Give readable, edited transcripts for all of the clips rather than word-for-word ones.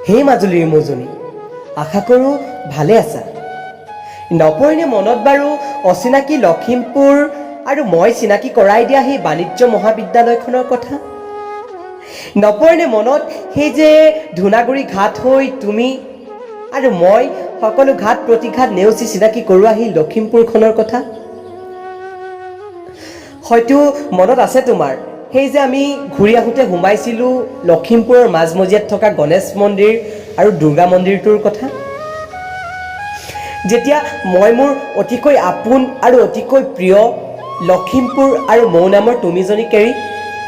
হে মাজুলীৰ মৌজনী, আশা কৰোঁ ভালে আছা। নপৰিনে মনত বাৰু অচিনাকি লখিমপুৰ আৰু মই চিনাকি কৰাই দিয়া সেই বাণিজ্য মহাবিদ্যালয়খনৰ কথা? নপৰিনে মনত সেই যে ধূনাগুৰি ঘাট হৈ তুমি আৰু মই সকলো ঘাট প্ৰতিঘাট নেওচি চিনাকি কৰোৱা সেই লখিমপুৰখনৰ কথা? হয়তো মনত আছে তোমাৰ সেই যে আমি ঘূৰি আহোঁতে সোমাইছিলোঁ লখিমপুৰৰ মাজমজিয়াত থকা গণেশ মন্দিৰ আৰু দুৰ্গা মন্দিৰটোৰ কথা? যেতিয়া মই মোৰ অতিকৈ আপোন আৰু অতিকৈ প্ৰিয় লখিমপুৰ আৰু মৌ নামৰ তুমিজনীক এৰি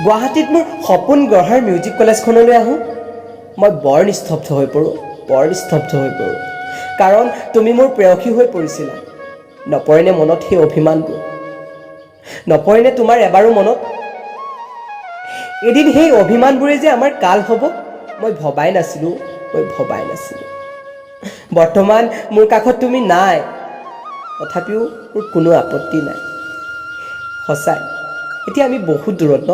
গুৱাহাটীত মোৰ সপোন গঢ়াৰ মিউজিক কলেজখনলৈ আহোঁ, মই বৰ নিস্তব্ধ হৈ পৰোঁ। কাৰণ তুমি মোৰ প্ৰেয়সী হৈ পৰিছিলা। নপৰেনে মনত সেই অভিমানবোৰ? নপৰেনে তোমাৰ এবাৰো মনত? এদিন সেই অভিমানবোৰে যে আমাৰ কাল হ'ব, মই ভবাই নাছিলোঁ। বৰ্তমান মোৰ কাষত তুমি নাই, তথাপিও মোৰ কোনো আপত্তি নাই। সঁচাই এতিয়া আমি বহুত দূৰত ন?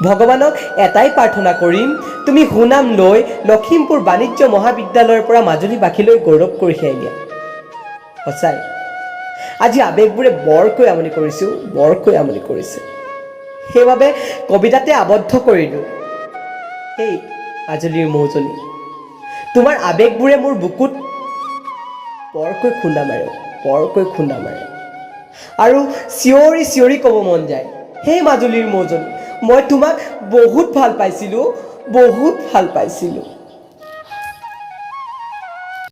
ভগৱানক এটাই প্ৰাৰ্থনা কৰিম, তুমি সুনাম লৈ লখিমপুৰ বাণিজ্য মহাবিদ্যালয়ৰ পৰা মাজুলীবাসীলৈ গৌৰৱ কঢ়িয়াই নিয়া। সঁচাই আজি আৱেগবোৰে বৰকৈ আমনি কৰিছে। সেইবাবে কবিতাতে আবদ্ধ কৰিলোঁ, সেই মাজুলীৰ মৌজনী, তোমাৰ আৱেগবোৰে মোৰ বুকুত বৰকৈ খুন্দা মাৰে আৰু চিঞৰি চিঞৰি ক'ব মন যায়, সেই মাজুলীৰ মৌজনী, মই তোমাক বহুত ভাল পাইছিলোঁ।